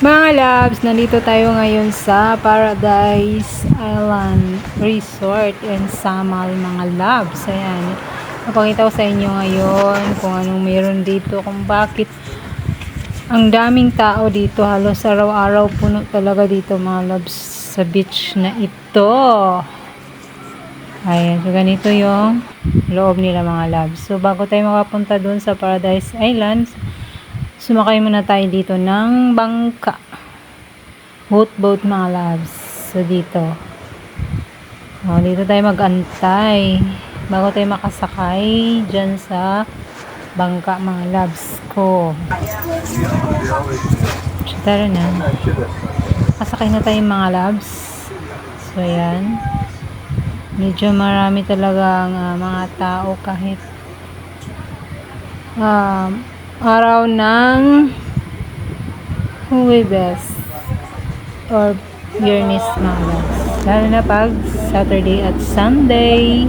Mga loves, nandito tayo ngayon sa Paradise Island Resort and Samal mga loves. Ayan, napakita ko sa inyo ngayon kung anong meron dito, kung bakit ang daming tao dito. Halos araw-araw puno talaga dito mga loves sa beach na ito. Ayan, so ganito yung loob nila mga loves. So bago tayo makapunta dun sa Paradise Island, sumakay muna tayo dito ng bangka. Boat mga loves. So dito. Dito tayo mag-antay. Bago tayo makasakay dyan sa bangka mga loves ko. So tara na. Kasakay na tayo mga loves. So ayan. Medyo marami talagang mga tao kahit araw ng Huwebes or Biyernes mga loves. Lalo na pag Saturday at Sunday.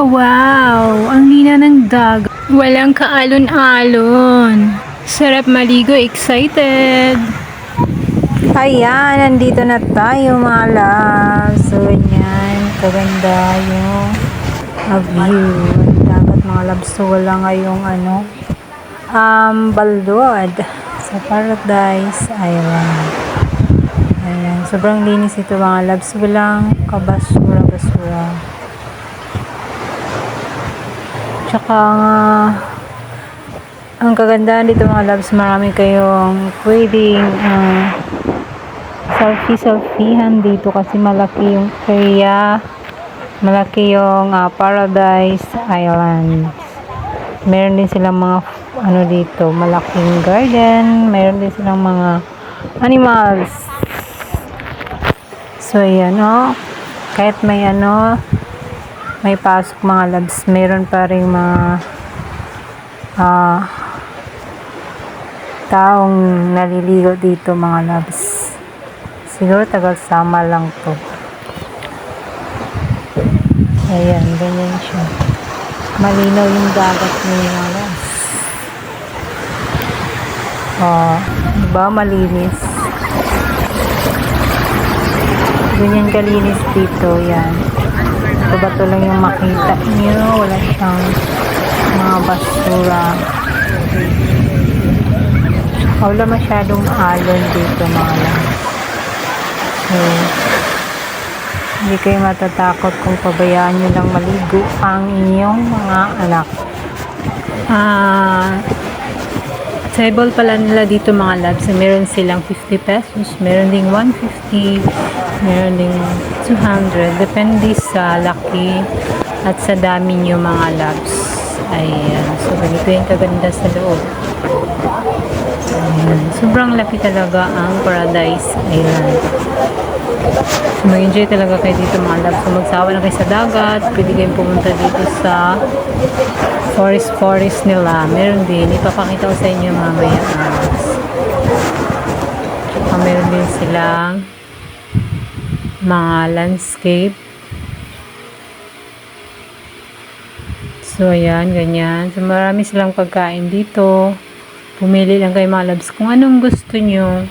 Wow! Ang lina ng dagat. Walang kaalon-alon. Sarap maligo. Excited! Ayan, nandito na tayo mga loves. So, yan. Kaganda yung view. Dagat mga loves. So, wala ngayong baldod sa Paradise Island. Ayan. Sobrang linis ito mga loves. Walang kabasura-basura. Tsaka ang kagandahan dito mga loves, marami kayong pwedeng selfie-selfiehan dito kasi malaki yung area, malaki yung Paradise Island. Meron din silang mga dito, malaking garden, meron din silang mga animals. So ayan kahit may pasok mga loves, meron pa rin mga taong naliligo dito mga loves. Siguro tagal-sama lang to. Ayan, ganyan siya. Malinaw yung dagat niya mga loves. Diba malinis? Ganyan kalinis dito, yan. Bato lang yung makita nyo, wala siyang mga basura. Wala masyadong alon dito mga lang. So, hindi kayo matatakot kung pabayaan nyo lang maligo ang inyong mga anak. Table pala nila dito mga loves. Meron silang 50 pesos, meron ding 150, meron ding 200. Depende sa laki at sa dami nyo mga loves. Ayan. So, ganito yung kaganda sa loob. Ayan. Sobrang laki talaga ang Paradise Island. So, mag-enjoy talaga kayo dito mga loves. So, magsawa na kayo sa dagat. Pwede kayong pumunta dito sa forest nila. Meron din. Ipapakita ko sa inyo mamaya. Meron din silang mga landscape. So, ayan, ganyan. So, marami silang pagkain dito. Pumili lang kayo mga loves kung anong gusto nyo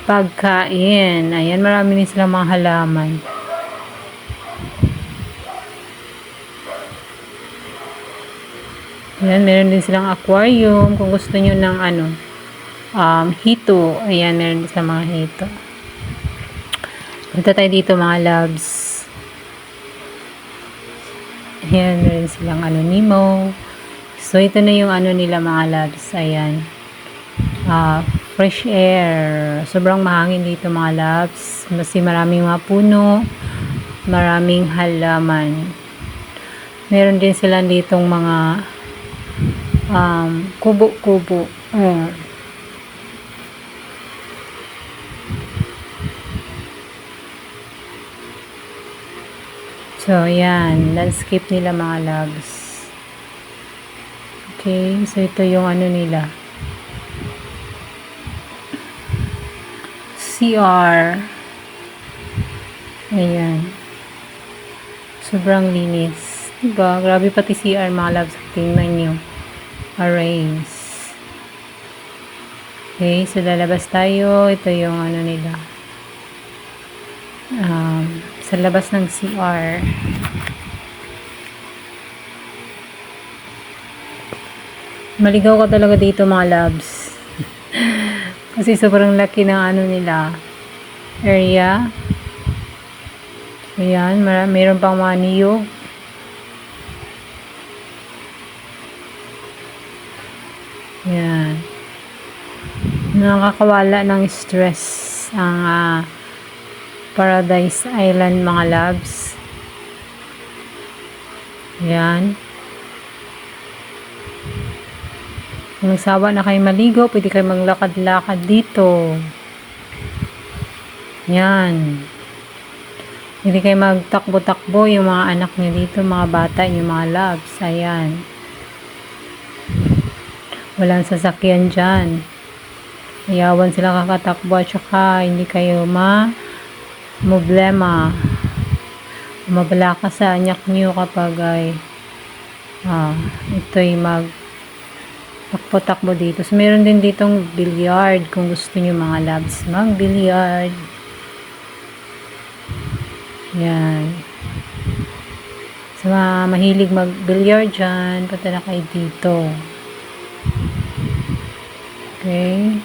pagkain. Ayan, marami din silang mga halaman. Ayan, meron din silang aquarium. Kung gusto nyo ng hito. Ayan, meron din silang mga hito. Punta tayo dito mga loves. Ayan, meron silang ano, Nemo. So, ito na yung ano nila mga loves. Ayan. Fresh air. Sobrang mahangin dito mga loves. Kasi maraming mga puno. Maraming halaman. Meron din sila ditong mga kubo-kubo. Ayan. So, yan. Landscape nila mga loves. Okay. So, ito yung ano nila. CR. Ayan. Sobrang linis. Diba? Grabe pati CR mga loves. Tingnan nyo. Arrays. Okay. So, lalabas tayo. Ito yung ano nila. Sa labas ng CR. Maligaw ka talaga dito mga loves. Kasi sobrang laki ng ano nila. Area. Ayan. Mayroon pang mga niyog. Ayan. Nakakawala ng stress ang Paradise Island mga loves. Ayan. Kung nagsawa na kayo maligo, pwede kayo maglakad-lakad dito. Ayan. Pwede kayo magtakbo-takbo yung mga anak nyo dito, mga bata, yung mga loves. Ayan. Walang sasakyan dyan. Ayawan sila kakatakbo at saka hindi kayo problema. Mabala ka sa anak nyo kapag ay ito'y takbo-takbo dito. So, meron din ditong billiard kung gusto nyo mga loves mag-billiard. Yan. So, mahilig mag-billiard dyan, punta na kayo dito. Okay.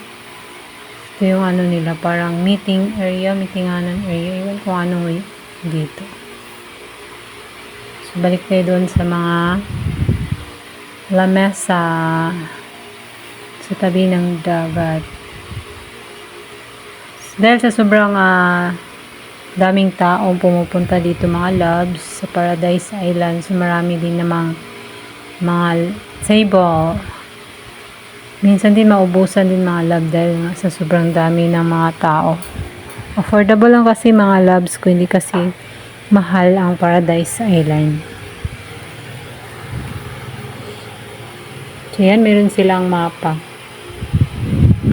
Ito yung ano nila, parang meeting area, meetinganan area. Iwan kung ano dito. So, balik tayo doon sa mga lamesa sa tabi ng dagat. Dahil sa sobrang daming taong pumupunta dito mga loves sa Paradise Island, so marami din namang mga table. Minsan din maubusan din mga love dahil nga sa sobrang dami ng mga tao. Affordable lang kasi mga loves ko, hindi kasi mahal ang Paradise Island. So yan, meron silang mapa.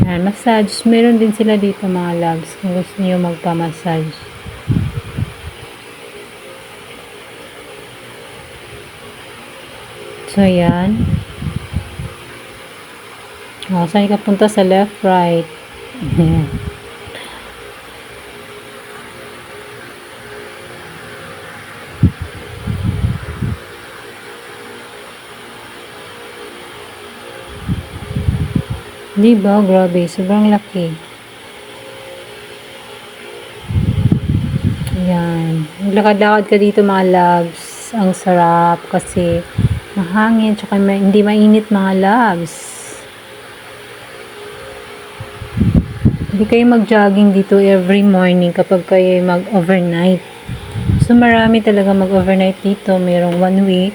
Yan, massage. Meron din sila dito mga loves kung gusto niyo magpa-massage. So yan. Saan ka punta? Sa left, right. Ayan. Diba? Grabe. Sobrang laki. Ayan. Maglakad-lakad ka dito mga loves. Ang sarap kasi mahangin. Tsaka hindi mainit mga loves. Hindi kayo mag-jogging dito every morning kapag kayo mag-overnight. So, marami talaga mag-overnight dito. Merong 1 week.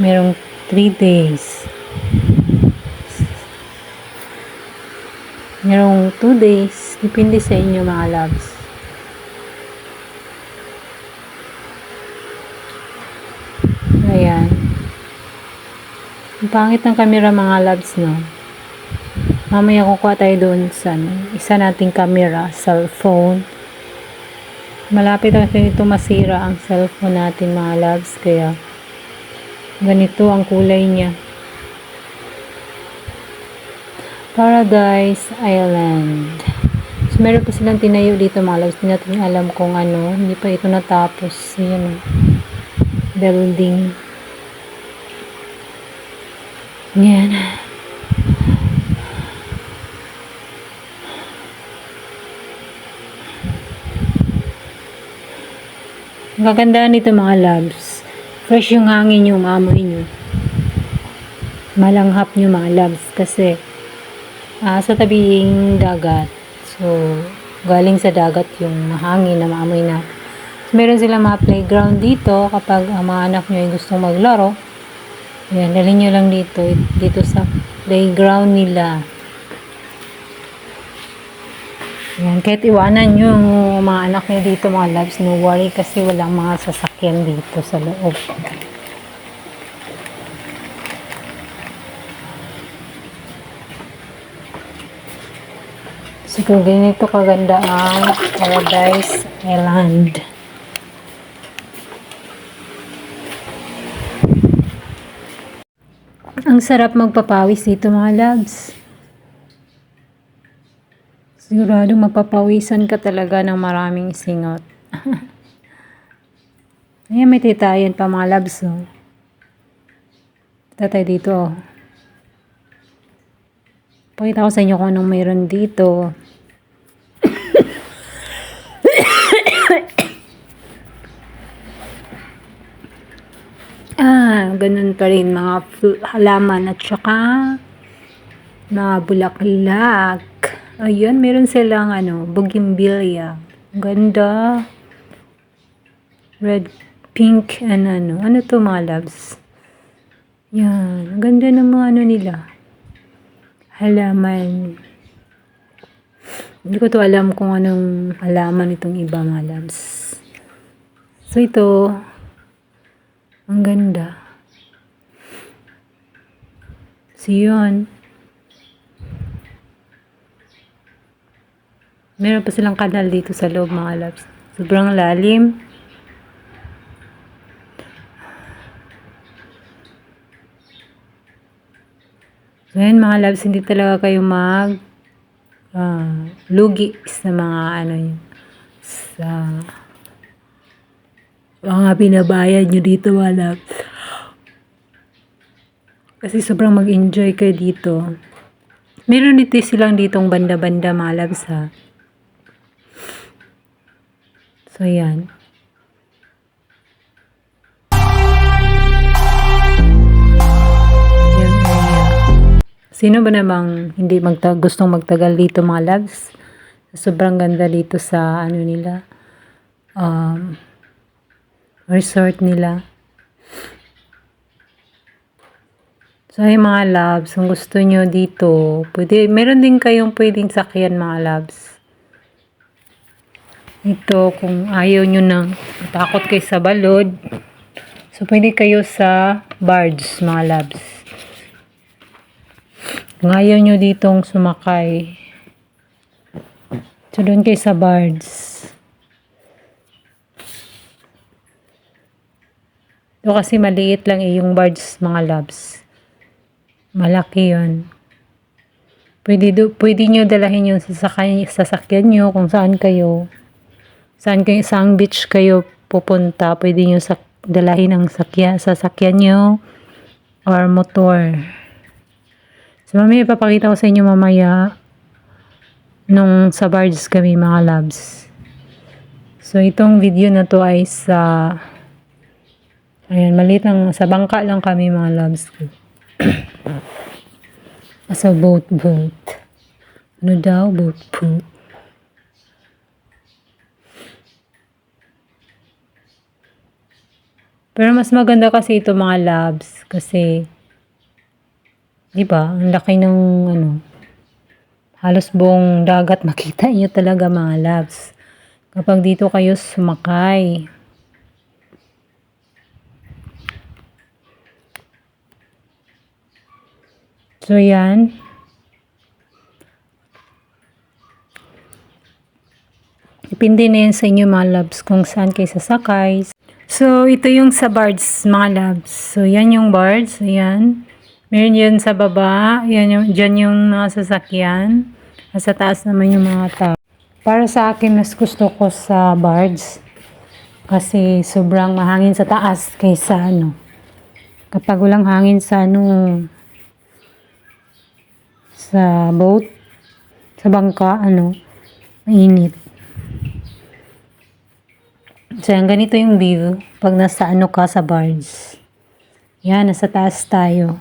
Merong 3 days. Merong 2 days. Depende sa inyo mga loves. Ayan. Ang pangit ng camera mga loves, no? Mamaya kukuha tayo doon sa isa nating camera, cellphone. Malapit na ito masira ang cellphone natin mga loves, kaya ganito ang kulay niya. Paradise Island. So, meron pa silang tinayo dito mga loves. Hindi natin alam kung ano. Hindi pa ito natapos. Ayan, building. Ayan. Ang kagandahan nito mga loves, fresh yung hangin yung maamoy nyo. Malanghap nyo mga loves kasi sa tabing dagat. So, galing sa dagat yung hangin na maamoy na. So, meron silang mga playground dito kapag ang mga anak nyo ay gustong maglaro. Ayan, dalhin nyo lang dito sa playground nila. Ayan, kahit iwanan nyo yung mga anak nyo dito mga loves, no worry kasi walang mga sasakyan dito sa loob. So, kung ganito kaganda ang Paradise Island. Ang sarap magpapawis dito mga loves. Sigurado mapapawisan ka talaga ng maraming singot. Ayan, may titayan pa mga loves. Oh. Tatay dito. Oh. Pakita ko sa inyo kung anong mayroon dito. Ganun pa rin mga halaman at saka mga bulaklak. Ayun, meron silang bougainvillea. Ganda. Red, pink, and ano to mga loves. Yan, ganda ng mga nila. Halaman. Hindi ko to alam kung anong halaman itong iba mga loves. So ito, ang ganda. So yun. Meron pa silang kanal dito sa loob mga loves. Sobrang lalim. So yun mga loves, hindi talaga kayo lugi sa mga sa mga binabayad nyo dito mga loves. Kasi sobrang mag-enjoy kayo dito. Meron dito silang ditong banda-banda mga loves ha. So yan. Sino ba namang hindi gustong magtagal dito mga loves? Sobrang ganda dito sa nila. Resort nila. So ay mga loves, kung gusto nyo dito, meron din kayong pwedeng sakyan mga loves. Ito, kung ayaw nyo nang takot kayo sa balod, so pwede kayo sa barge mga loves. Kung ayaw nyo ditong sumakay, so doon kayo sa barge. Ito kasi maliit lang yung barge mga loves. Malaki yun. Pwede nyo dalahin yung sasakyan nyo kung saan saang beach kayo pupunta. Pwede nyo dalahin ang sasakyan nyo or motor. So, mamaya ipapakita ko sa inyo mamaya nung sa barge kami mga loves. So, itong video na to ay maliit lang, sa bangka lang kami mga loves. Sa boat. Ano daw? Boat. Pero mas maganda kasi ito mga loves kasi diba, ang laki ng halos buong dagat makita niyo talaga mga loves. Kapag dito kayo sumakay. So yan. Depende na yan sa inyo mga loves kung saan kayo sasakay. So ito yung sa barge mga loves. So yan yung barge. So yan. Meron yun sa baba. Dyan yung mga sasakyan. At sa taas naman yung mga tao. Para sa akin, mas gusto ko sa barge. Kasi sobrang mahangin sa taas kaysa kapag walang hangin sa sa boat, sa bangka, mainit. So, yan, ganito yung view pag nasa ano ka sa barge. Yan, nasa taas tayo.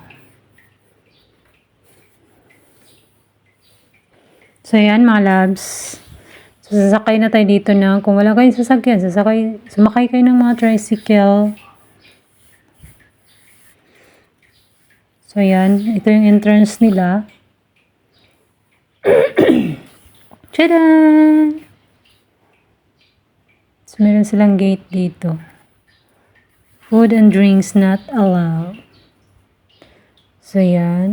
So, yan mga loves. So, sasakay na tayo dito na, kung wala kayong sasakyan, sumakay kayo ng mga tricycle. So, yan. Ito yung entrance nila. Tchadan! So, meron silang gate dito. Food and drinks not allowed. So, yan.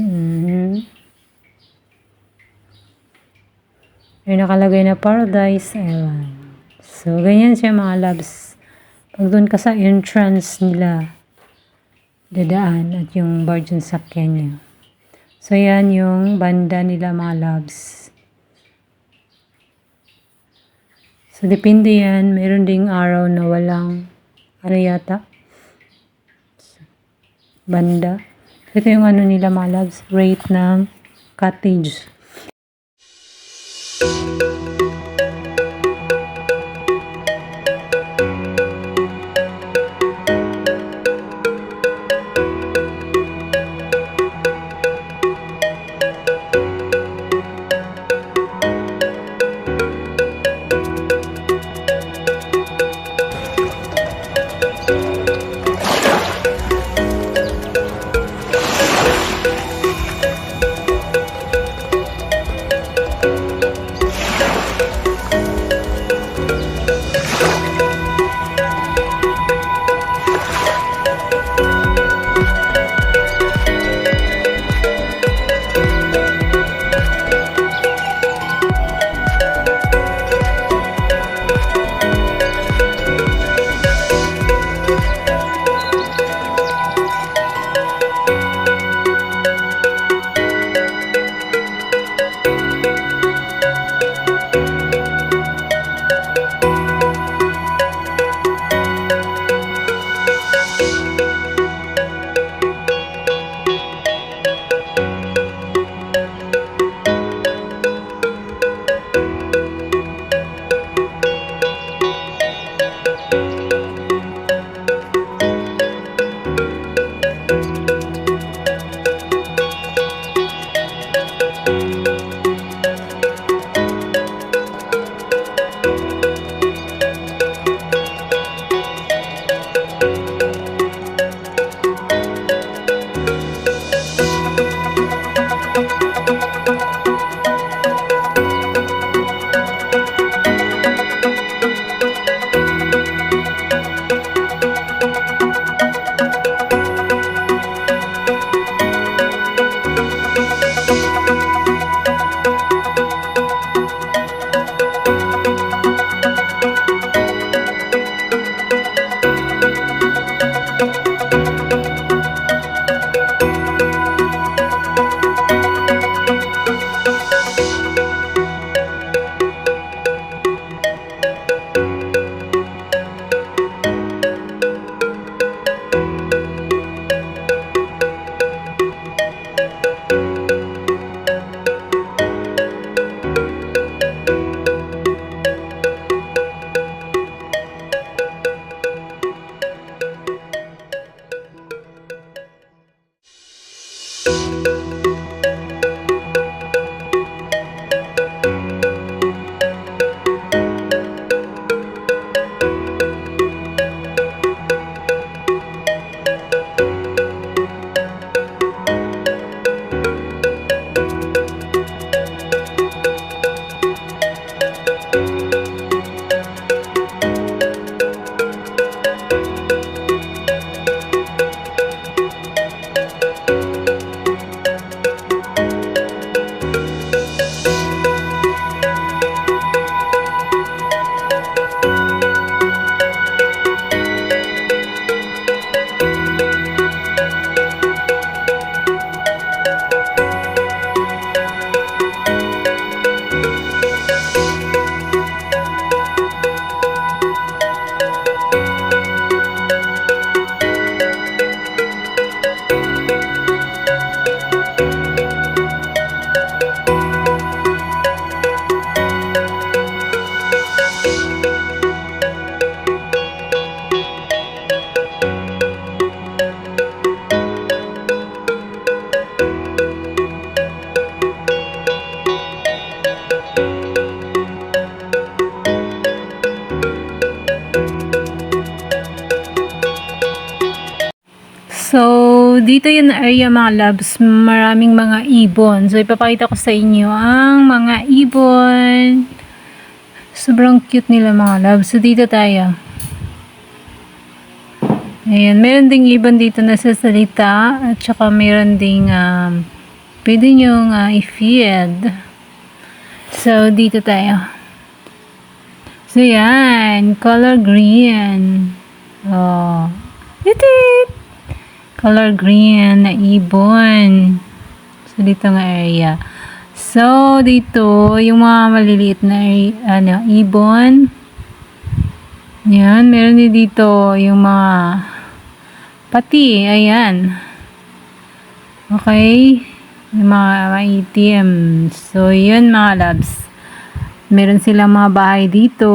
May nakalagay na Paradise Island. So, ganyan siya mga loves. Pag doon ka sa entrance nila, dadaan at yung barge yung sakyan niya. So, yan yung banda nila mga loves. So, depende yan. Meron ding araw na walang, ano yata, banda. Ito yung ano nila mga loves, rate ng cottage. So, dito yung area mga loves, maraming mga ibon. So, ipapakita ko sa inyo ang mga ibon. Sobrang cute nila mga loves. So, dito tayo. Ayan, meron ding ibon dito na sasalita at saka meron ding pwede nyong i-feed. So, dito tayo. So, yan. Color green. Oh. Titit! Color green na ibon. So, dito nga area. So, dito, yung mga maliliit na ibon. Yan, meron din dito yung mga pati, ayan. Okay. Yung mga itim. So, yun mga loves. Meron silang mga bahay dito.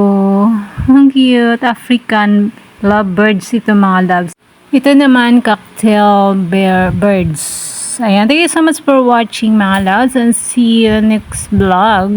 Ang cute. African lovebirds ito mga loves. Ito naman, cocktail birds. Ayan. Thank you so much for watching mga loves and see you next vlog.